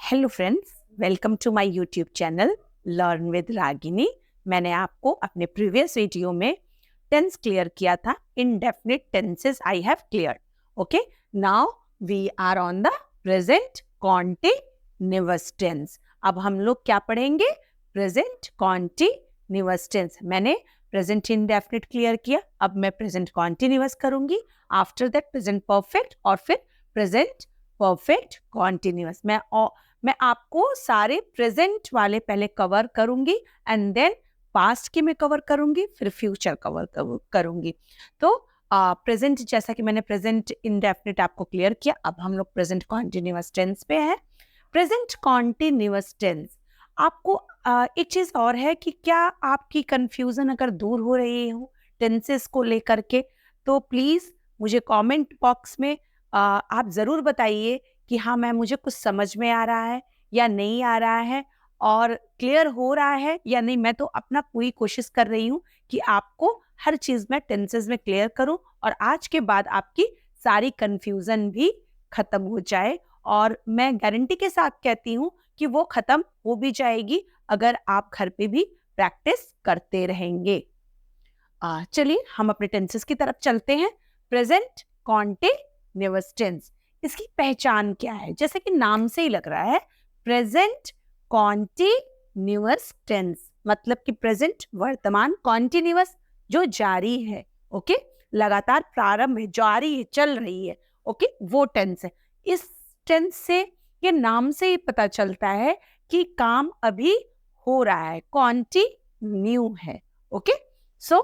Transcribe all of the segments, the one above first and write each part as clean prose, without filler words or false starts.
Hello friends, welcome to my YouTube channel learn with Ragini. मैंने आपको अपने प्रीवियस वीडियो में टेंस क्लियर किया था। Indefinite tenses I have cleared. Okay, now we are on the present continuous tense. अब हम लोग क्या पढ़ेंगे? Present continuous tense. मैंने प्रेजेंट इंडेफिनिट क्लियर किया, अब मैं प्रेजेंट कॉन्टिन्यूअस करूंगी। आफ्टर दैट प्रेजेंट परफेक्ट और फिर प्रेजेंट परफेक्ट कॉन्टिन्यूअस। मैं आपको सारे प्रेजेंट वाले पहले कवर करूंगी एंड देन पास्ट की मैं कवर करूंगी, फिर फ्यूचर कवर करूंगी। तो प्रेजेंट, जैसा कि मैंने प्रेजेंट इंडेफिनिट आपको क्लियर किया, अब हम लोग प्रेजेंट कॉन्टिन्यूअस टेंस पे हैं। प्रेजेंट कॉन्टिन्यूअस टेंस, आपको एक चीज और है कि क्या आपकी कंफ्यूजन अगर दूर हो रही हो टेंसेस को लेकर के, तो प्लीज मुझे कमेंट बॉक्स में आप जरूर बताइए कि हाँ मैम, मुझे कुछ समझ में आ रहा है या नहीं आ रहा है, और क्लियर हो रहा है या नहीं। मैं तो अपना पूरी कोशिश कर रही हूँ कि आपको हर चीज में टेंसेस में क्लियर करूँ, और आज के बाद आपकी सारी कंफ्यूजन भी खत्म हो जाए। और मैं गारंटी के साथ कहती हूँ कि वो खत्म हो भी जाएगी अगर आप घर पे भी प्रैक्टिस करते रहेंगे। चलिए हम अपने टेंसेस की तरफ चलते हैं। प्रेजेंट कॉन्टिन्यूअस टेंस, इसकी पहचान क्या है? जैसे कि नाम से ही लग रहा है, प्रेजेंट कॉन्टिन्यूअस टेंस मतलब कि प्रेजेंट वर्तमान, कॉन्टिन्यूअस जो जारी है, ओके, लगातार प्रारंभ है, जारी है, चल रही है, ओके, वो टेंस है। इस टेंस से, ये नाम से ही पता चलता है कि काम अभी हो रहा है, कॉन्टिन्यू है, ओके। सो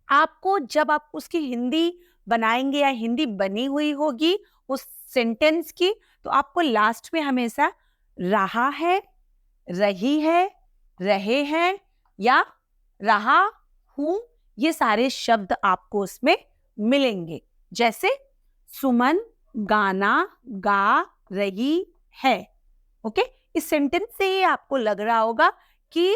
आपको जब आप उसकी हिंदी बनाएंगे या हिंदी बनी हुई होगी उस सेंटेंस की, तो आपको लास्ट में हमेशा रहा है, रही है, रहे हैं या रहा हूं, ये सारे शब्द आपको उसमें मिलेंगे। जैसे सुमन गाना गा रही है, ओके। इस सेंटेंस से ही आपको लग रहा होगा कि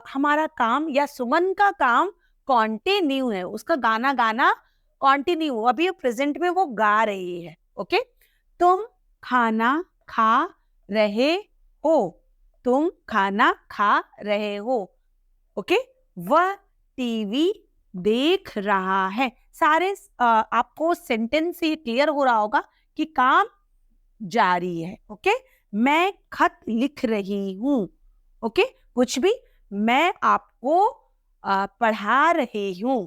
हमारा काम या सुमन का काम कॉन्टिन्यू है, उसका गाना गाना कॉन्टिन्यू, अभी प्रेजेंट में वो गा रही है, ओके। तुम खाना खा रहे हो, तुम खाना खा रहे हो, ओके। वह टीवी देख रहा है। सारे आपको सेंटेंस से क्लियर हो रहा होगा कि काम जारी है, ओके। मैं खत लिख रही हूं, ओके, कुछ भी। मैं आपको पढ़ा रही हूं,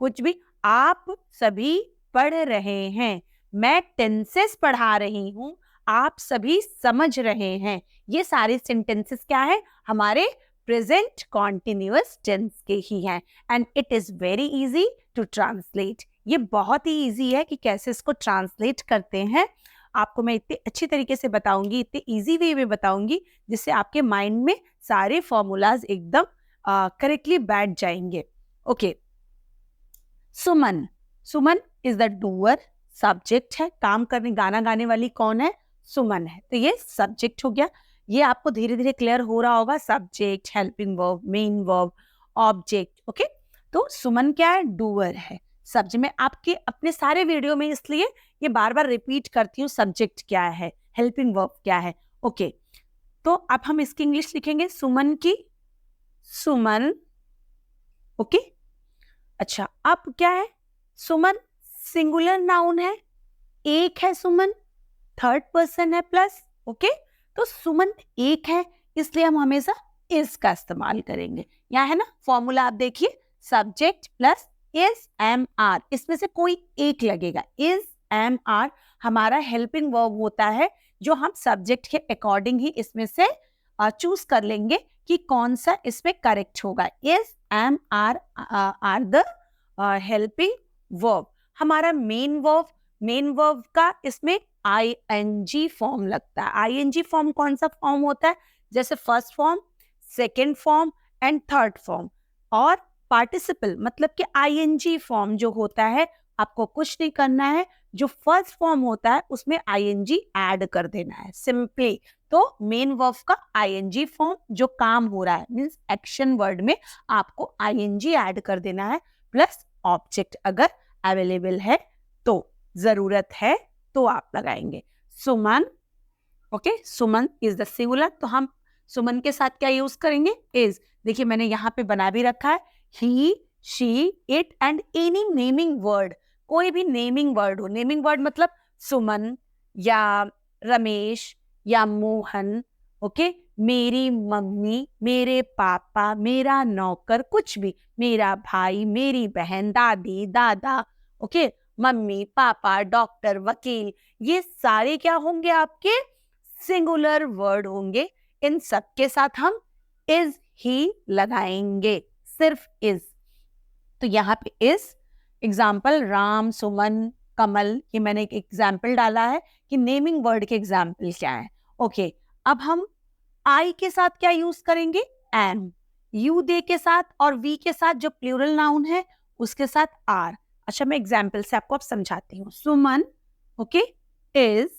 कुछ भी। आप सभी पढ़ रहे हैं। मैं टेंसेस पढ़ा रही हूं, आप सभी समझ रहे हैं। ये सारे सेंटेंसेस क्या है? हमारे प्रेजेंट कॉन्टिन्यूअस टेंस के ही हैं, and it is very easy to translate. ये बहुत ही इजी है कि कैसे इसको ट्रांसलेट करते हैं। आपको मैं इतने अच्छी तरीके से बताऊंगी, इतने इजी वे में बताऊंगी, जिससे आपके माइंड में सारे फॉर्मूलाज एकदम करेक्टली बैठ जाएंगे। Okay, Suman, Suman is the doer, subject है। काम करने, गाना गाने वाली कौन है? सुमन है, तो ये सब्जेक्ट हो गया। ये आपको धीरे धीरे क्लियर हो रहा होगा, subject, helping verb, main verb, object, okay. तो सुमन क्या है? डूअर है। सब्जेक्ट में आपके अपने सारे वीडियो में इसलिए ये बार बार रिपीट करती हूँ, सब्जेक्ट क्या है, हेल्पिंग वर्ब क्या है, ओके। तो अब हम इसकी इंग्लिश लिखेंगे, सुमन की, सुमन, ओके। अच्छा, अब क्या है? सुमन सिंगुलर नाउन है, एक है सुमन, थर्ड पर्सन है प्लस, ओके। तो सुमन एक है, इसलिए हम हमेशा इज का इस्तेमाल करेंगे। यहाँ है ना फॉर्मूला, आप देखिए, subject plus is am are, इसमें से कोई एक लगेगा। इज एम आर हमारा हेल्पिंग वर्ब होता है, जो हम सब्जेक्ट के अकॉर्डिंग ही इसमें से चूज कर लेंगे कि कौन सा इसमें करेक्ट होगा। Is am are are the helping verb. हमारा मेन वर्ब, मेन वर्ब का इसमें आईएनजी फॉर्म लगता है। आईएनजी फॉर्म कौन सा फॉर्म होता है? जैसे first form, second form and third form. और पार्टिसिपल मतलब कि आईएनजी फॉर्म जो होता है, आपको कुछ नहीं करना है, जो फर्स्ट फॉर्म होता है उसमें आईएनजी ऐड कर देना है सिंपली। तो मेन वर्ब का आईएनजी फॉर्म, जो काम हो रहा है मींस एक्शन वर्ड में, आपको आईएनजी ऐड कर देना है, प्लस ऑब्जेक्ट अगर अवेलेबल है तो, जरूरत है तो आप लगाएंगे। Suman okay, Suman is the singular, तो हम सुमन के साथ क्या यूज करेंगे, इज। देखिए मैंने यहाँ पे बना भी रखा है, he, she, it and any naming word, कोई भी नेमिंग वर्ड हो। नेमिंग वर्ड मतलब सुमन या रमेश या मोहन, ओके, मेरी मम्मी, मेरे पापा, मेरा नौकर, कुछ भी, मेरा भाई, मेरी बहन, दादी, दादा, ओके, मम्मी, पापा, डॉक्टर, वकील, ये सारे क्या होंगे, आपके सिंगुलर वर्ड होंगे। इन सब के साथ हम इज ही लगाएंगे, सिर्फ इज। तो यहाँ पे इज एग्जाम्पल राम, सुमन, कमल, ये मैंने एक एग्जाम्पल डाला है कि नेमिंग वर्ड के एग्जाम्पल क्या है। ओके, अब हम आई के साथ क्या यूज करेंगे, एम। यू दे के साथ और वी के साथ जो प्लूरल नाउन है उसके साथ आर। अच्छा, मैं एग्जाम्पल से आपको अब समझाती हूँ। Suman, okay, is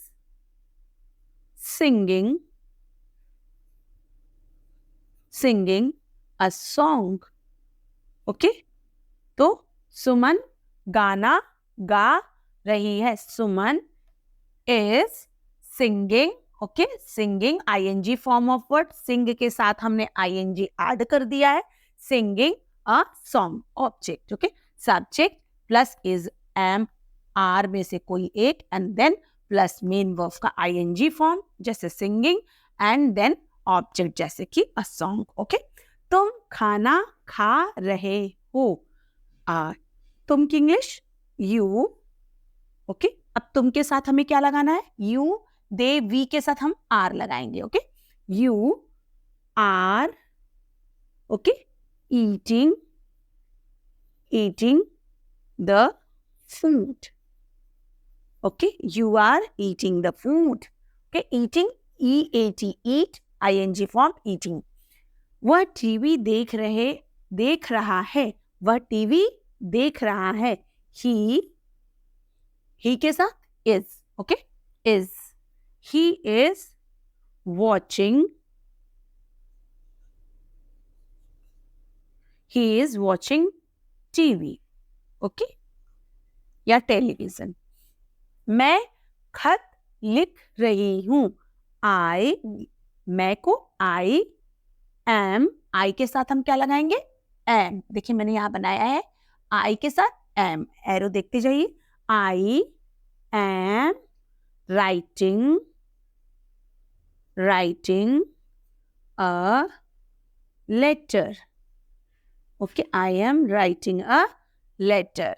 singing a song, okay, तो सुमन गाना गा रही है। Suman is singing, okay, singing ING form of word, sing के साथ हमने आईएनजी ऐड कर दिया है, singing a song, object, okay, subject plus is, am, are में से कोई एक, and then plus main verb का आईएनजी फॉर्म जैसे सिंगिंग, एंड देन ऑब्जेक्ट जैसे कि अ सॉन्ग, ओके। तुम खाना खा रहे हो, तुम की इंग्लिश यू, ओके। अब तुम के साथ हमें क्या लगाना है, यू, दे, वी के साथ हम आर लगाएंगे, okay. You are, okay, eating the food, okay, you are eating the food, okay, eating, EAT, eat, ING form, eating. वह टीवी देख रहा है, वह टीवी देख रहा है, ही के साथ is, okay, is, he is watching TV, okay, या टेलीविजन। मैं खत लिख रही हूं, मैं को आई एम, आई के साथ हम क्या लगाएंगे, एम। देखिए मैंने यहां बनाया है आई के साथ एम, एरो देखते जाइए, I am writing a letter, okay, I am writing a letter.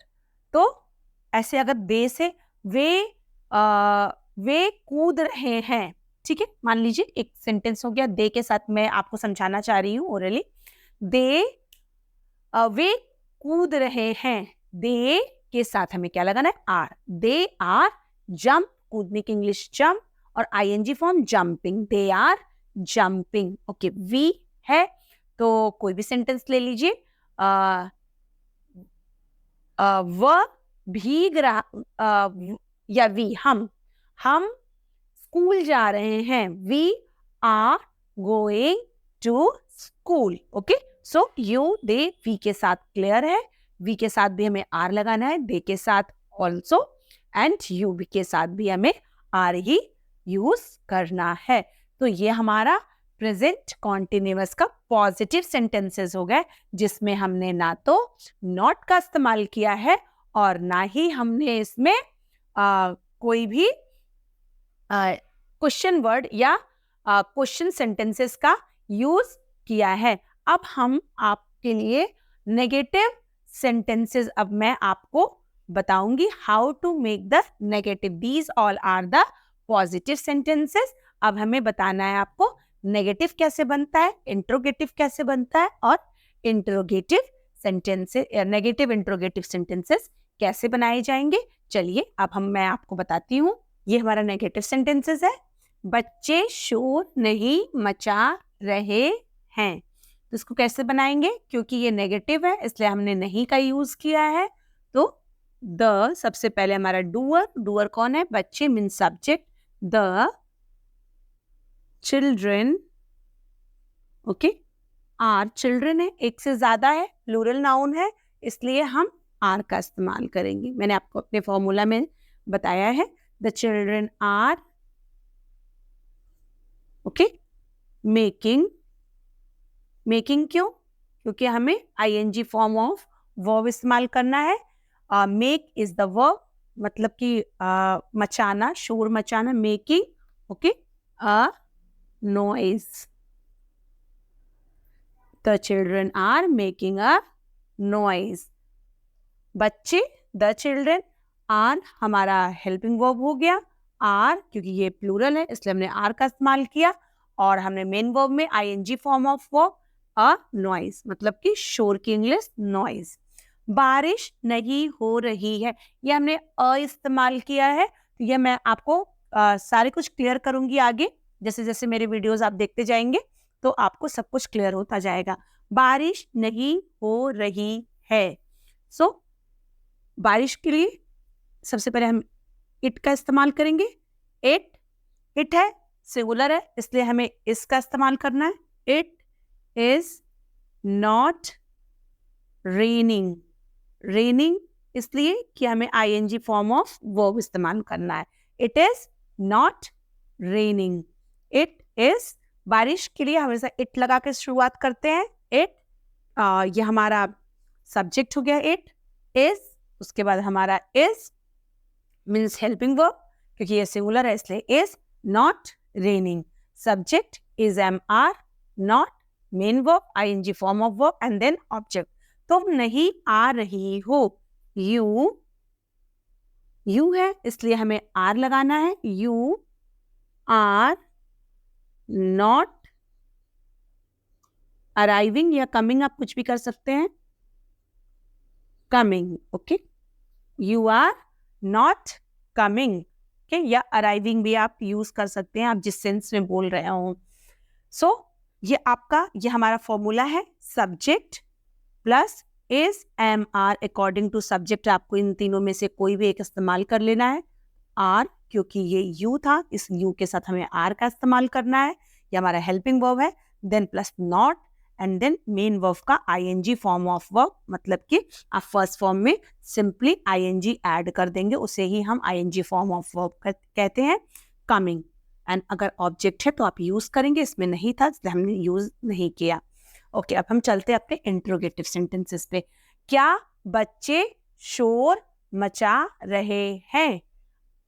तो ऐसे अगर दे से वे कूद रहे हैं, ठीक है, मान लीजिए एक सेंटेंस हो गया, दे के साथ मैं आपको समझाना चाह रही हूँ ओरली। वे कूद रहे हैं, दे के साथ हमें क्या लगाना है, आर। दे आर जंप, कूदने की इंग्लिश जंप, और ING form jumping, they are jumping, okay. We है तो कोई भी सेंटेंस ले लीजिए, वह भीग रहा, या वी, हम स्कूल जा रहे हैं, we are going to school, okay. So you, they, we के साथ क्लियर है, वी के साथ भी हमें आर लगाना है, दे के साथ ऑल्सो, एंड यू के साथ भी हमें आर ही यूज करना है। तो ये हमारा प्रेजेंट कॉन्टिन्यूअस का पॉजिटिव सेंटेंसेस हो गए, जिसमें हमने ना तो नॉट का इस्तेमाल किया है और ना ही हमने इसमें कोई भी क्वेश्चन वर्ड या क्वेश्चन सेंटेंसेस का यूज किया है। अब हम आपके लिए नेगेटिव सेंटेंसेस अब मैं आपको बताऊंगी, how to make the negative. These all are the positive sentences. अब हमें बताना है आपको नेगेटिव कैसे बनता है, इंट्रोगेटिव कैसे बनता है, और interrogative sentences, negative interrogative sentences कैसे बनाए जाएंगे। चलिए अब मैं आपको बताती हूँ। ये हमारा नेगेटिव सेंटेंसेस है। बच्चे शोर नहीं मचा रहे हैं, तो इसको कैसे बनाएंगे, क्योंकि ये नेगेटिव है इसलिए हमने नहीं का यूज किया है। तो द, सबसे पहले हमारा डूअर कौन है, बच्चे mean subject, the children, okay, are children है, एक से ज्यादा है, प्लूरल नाउन है, इसलिए हम आर का इस्तेमाल करेंगे। मैंने आपको अपने फॉर्मूला में बताया है, the children are okay. Making, making क्यों? क्योंकि हमें आईएनजी फॉर्म ऑफ वर्ब इस्तेमाल करना है। मेक इज द वर्ब, मतलब कि मचाना, शोर मचाना, making. Okay, a noise, the children are making a noise. बच्चे, द चिल्ड्रन, आर हमारा हेल्पिंग वर्ब हो गया। आर क्योंकि ये प्लूरल है इसलिए हमने आर का इस्तेमाल किया, और हमने मेन वर्ब में ING form of verb a noise, मतलब कि शोर की इंग्लिश नॉइज। बारिश नहीं हो रही है, ये हमने अ इस्तेमाल किया है। तो ये मैं आपको सारे कुछ क्लियर करूंगी आगे, जैसे जैसे मेरे वीडियोस आप देखते जाएंगे तो आपको सब कुछ क्लियर होता जाएगा। बारिश नहीं हो रही है। सो बारिश के लिए सबसे पहले हम इट का इस्तेमाल करेंगे। इट, इट है, सिंगुलर है, इसलिए हमें इसका इस्तेमाल करना है। It is not raining. Raining इसलिए कि हमें आईएनजी फॉर्म ऑफ वर्ब इस्तेमाल करना है। It is not raining. It is, बारिश के लिए हमेशा इट लगा के शुरुआत करते हैं। इट, ये हमारा सब्जेक्ट हो गया। इट इज, उसके बाद हमारा इज मीन्स हेल्पिंग वर्ब, क्योंकि ये सिंगुलर है इसलिए is not raining. Subject is am are, not main verb ING form of verb and then object. तुम नहीं आ रही हो, यू, यू है इसलिए हमें आर लगाना है। यू आर नॉट अराइविंग, या कमिंग आप कुछ भी कर सकते हैं। Coming, okay. You are not coming, okay, या अराइविंग भी आप यूज कर सकते हैं, आप जिस सेंस में बोल रहे हो। सो ये आपका, ये हमारा फॉर्मूला है। Subject plus is am are according to subject, आपको इन तीनों में से कोई भी एक इस्तेमाल कर लेना है। आर क्योंकि ये यू था, इस यू के साथ हमें आर का इस्तेमाल करना है, ये हमारा हेल्पिंग वर्ब है। Then plus not and then main verb का आईएनजी फॉर्म ऑफ वर्ब, मतलब कि आप फर्स्ट फॉर्म में सिंपली आईएनजी ऐड कर देंगे, उसे ही हम आईएनजी फॉर्म ऑफ वर्ब कहते हैं। कमिंग, एंड अगर ऑब्जेक्ट है तो आप यूज करेंगे, इसमें नहीं था इसलिए हमने यूज नहीं किया। ओके, अब हम चलते हैं अपने इंट्रोगेटिव सेंटेंसेस पे। क्या बच्चे शोर मचा रहे हैं?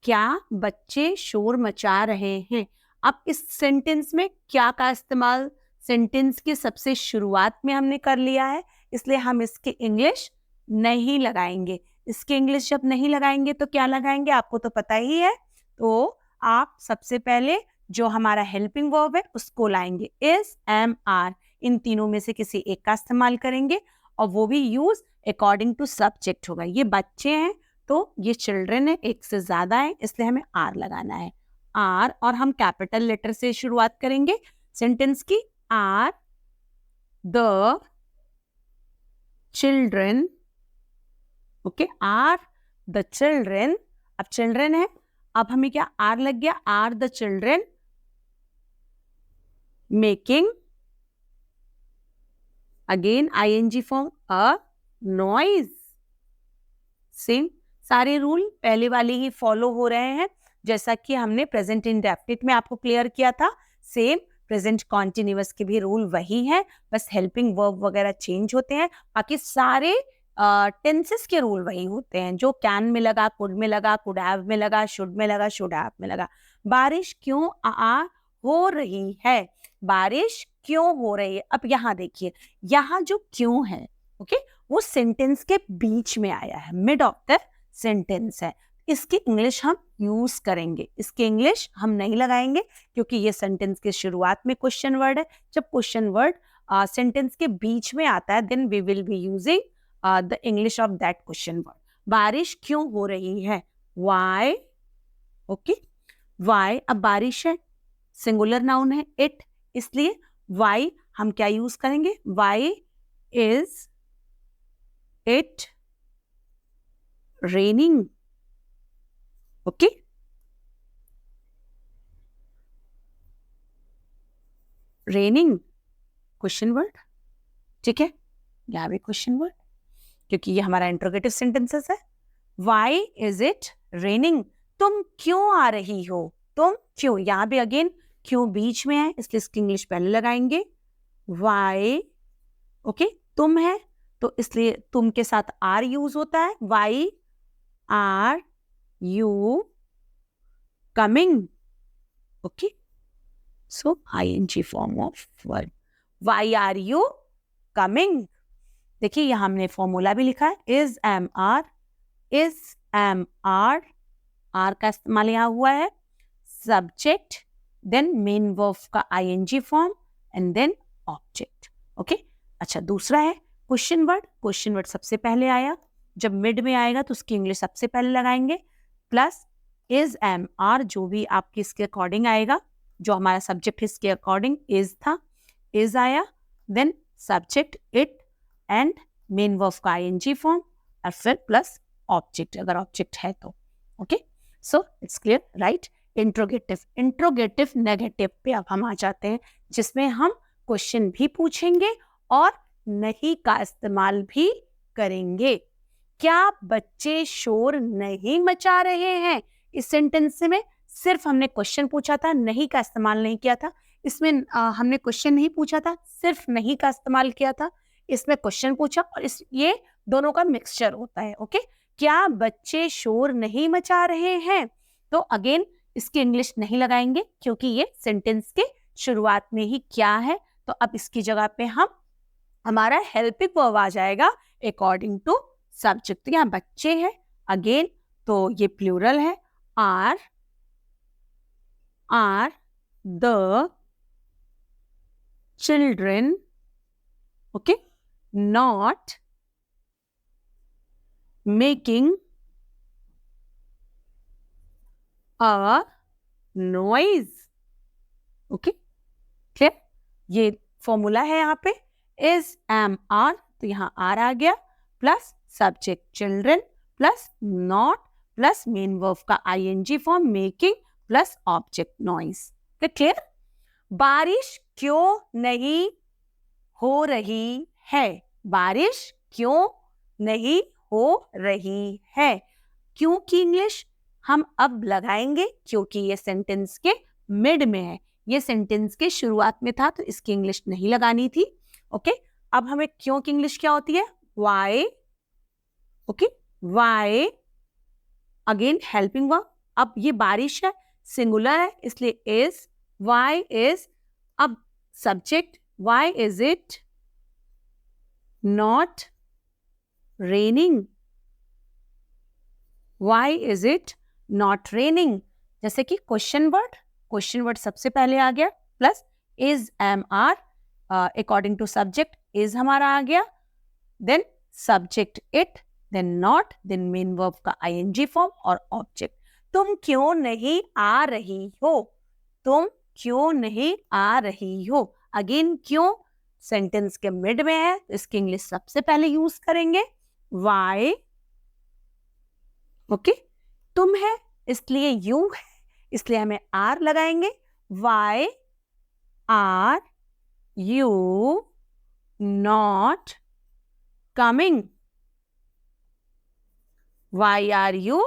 क्या बच्चे शोर मचा रहे हैं? अब इस सेंटेंस में क्या का इस्तेमाल सेंटेंस की सबसे शुरुआत में हमने कर लिया है, इसलिए हम इसके इंग्लिश नहीं लगाएंगे। इसके इंग्लिश जब नहीं लगाएंगे तो क्या लगाएंगे, आपको तो पता ही है। तो आप सबसे पहले जो हमारा हेल्पिंग वर्ब है उसको लाएंगे। इज, एम, आर, इन तीनों में से किसी एक का इस्तेमाल करेंगे, और वो भी यूज अकॉर्डिंग टू सब्जेक्ट होगा। ये बच्चे हैं तो ये चिल्ड्रन है, एक से ज्यादा है, इसलिए हमें आर लगाना है। आर, और हम कैपिटल लेटर से शुरुआत करेंगे सेंटेंस की। Are the children, okay, are the children. अब चिल्ड्रन है, अब हमें क्या आर लग गया। Are the children making, again ING form, a noise. Same सारे रूल पहले वाले ही फॉलो हो रहे हैं, जैसा कि हमने प्रेजेंट इंडेफिनिट में आपको क्लियर किया था। सेम प्रेजेंट कॉन्टिन्यूअस के भी रूल वही है, बस हेल्पिंग वर्ब वगैरह चेंज होते हैं, बाकी सारे टेंसेस के रूल वही होते हैं। जो कैन में लगा, कुड में लगा, कुड हैव में लगा, शुड में लगा, शुड हैव में लगा। बारिश क्यों हो रही है? बारिश क्यों हो रही है? अब यहाँ देखिए, यहाँ जो क्यों है, ओके, वो सेंटेंस के बीच में आया है, मिड ऑफ द सेंटेंस है। इसकी इंग्लिश हम यूज करेंगे, इसके इंग्लिश हम नहीं लगाएंगे, क्योंकि ये सेंटेंस के शुरुआत में क्वेश्चन वर्ड है। जब क्वेश्चन वर्ड सेंटेंस के बीच में आता है, then we will be using the English of that question word. बारिश क्यों हो रही है? Why, okay, why. अब बारिश है, सिंगुलर नाउन है, इट, इसलिए वाई हम क्या यूज करेंगे? Why is it raining, okay. Raining question word, ठीक है, यहाँ भी क्वेश्चन वर्ड, क्योंकि ये हमारा इंट्रोगेटिव सेंटेंसेस है। वाई इज इट रेनिंग, तुम क्यों आ रही हो? तुम क्यों, यहाँ भी अगेन क्यों बीच में है इसलिए इसकी इंग्लिश पहले लगाएंगे. वाई, ओके, तुम है तो इसलिए तुम के साथ आर यूज होता है. Why are you coming, okay. So ING form of verb. Why are you coming. देखिए यहां हमने फॉर्मूला भी लिखा है. Is am are, is am are, are का इस्तेमाल यहां हुआ है. सब्जेक्ट, देन मेन वर्ब का ING form and then object. Okay. अच्छा, दूसरा है क्वेश्चन वर्ड. क्वेश्चन वर्ड सबसे पहले आया. जब मिड में आएगा तो उसकी इंग्लिश सबसे पहले लगाएंगे. प्लस इज एम आर, जो भी आपके इसके अकॉर्डिंग आएगा, जो हमारा सब्जेक्ट इसके अकॉर्डिंग इज था, इज आया. Then subject it and main verb का आईएनजी फॉर्म और फिर प्लस ऑब्जेक्ट अगर ऑब्जेक्ट है तो. Okay, so it's clear, right. Interrogative. Interrogative negative पे अब हम आ जाते हैं, जिसमें हम क्वेश्चन भी पूछेंगे और नहीं का इस्तेमाल भी करेंगे. क्या बच्चे शोर नहीं मचा रहे हैं? इस सेंटेंस में सिर्फ हमने क्वेश्चन पूछा था, नहीं का इस्तेमाल नहीं किया था. इसमें हमने क्वेश्चन नहीं पूछा था, सिर्फ नहीं का इस्तेमाल किया था. इसमें क्वेश्चन पूछा और ये दोनों का मिक्सचर होता है. ओके. क्या बच्चे शोर नहीं मचा रहे हैं? तो अगेन इसकी इंग्लिश नहीं लगाएंगे क्योंकि ये सेंटेंस के शुरुआत में ही क्या है. तो अब इसकी जगह पे हम हमारा हेल्पिंग वर्ब आ जाएगा अकॉर्डिंग टू सब्जेक्ट. यहाँ बच्चे हैं अगेन, तो ये प्लूरल है. Are the children, okay, not making a noise. Okay, clear. ये फॉर्मूला है यहाँ पे. इज एम आर, तो यहाँ आर आ गया, plus subject children plus not plus main verb का ING form making plus object noise. Clear. बारिश क्यों नहीं हो रही है? बारिश क्यों नहीं हो रही है? क्यों की इंग्लिश हम अब लगाएंगे क्योंकि ये सेंटेंस के मिड में है. ये सेंटेंस के शुरुआत में था तो इसकी इंग्लिश नहीं लगानी थी. ओके. अब हमें क्यों की इंग्लिश क्या होती है? Why. Okay, why again helping verb. अब ये बारिश है, सिंगुलर है, इसलिए इज. Why is. अब subject, why is it not raining? Why is it not raining? जैसे कि क्वेश्चन वर्ड सबसे पहले आ गया, plus is am are according to subject is हमारा आ गया, then subject it, then not, then main verb का आईएनजी फॉर्म और ऑब्जेक्ट. तुम क्यों नहीं आ रही हो? तुम क्यों नहीं आ रही हो? अगेन क्यों सेंटेंस के मिड में है तो इसकी इंग्लिश सबसे पहले यूज करेंगे. वाई, ओके, तुम है इसलिए यू है, इसलिए हमें आर लगाएंगे. Why are you not coming? Why are you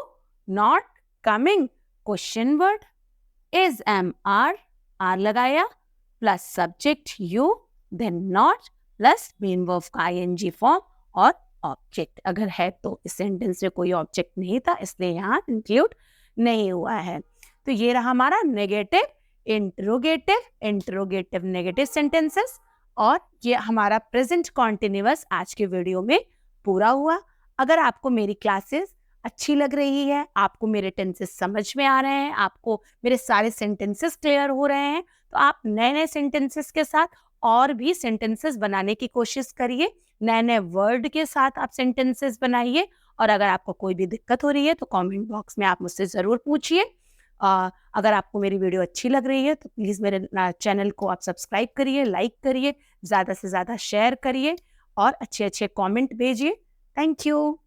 not coming? Question word. Is am are, are लगाया, plus subject you, then not, plus main verb का आईएनजी फॉर्म और ऑब्जेक्ट. अगर है तो इस सेंटेंस में कोई ऑब्जेक्ट नहीं था इसलिए यहाँ इंक्लूड नहीं हुआ है. तो ये रहा हमारा negative, interrogative, interrogative negative sentences. और ये हमारा प्रेजेंट कॉन्टिन्यूअस आज के वीडियो में पूरा हुआ. अगर आपको मेरी क्लासेस अच्छी लग रही है, आपको मेरे टेंसेस समझ में आ रहे हैं, आपको मेरे सारे सेंटेंसेस क्लियर हो रहे हैं, तो आप नए नए सेंटेंसेस के साथ और भी सेंटेंसेस बनाने की कोशिश करिए. नए नए वर्ड के साथ आप सेंटेंसेस बनाइए. और अगर आपको कोई भी दिक्कत हो रही है तो कमेंट बॉक्स में आप मुझसे ज़रूर पूछिए. अगर आपको मेरी वीडियो अच्छी लग रही है तो प्लीज़ मेरे चैनल को आप सब्सक्राइब करिए, लाइक करिए, ज़्यादा से ज़्यादा शेयर करिए और अच्छे अच्छे कमेंट भेजिए. Thank you.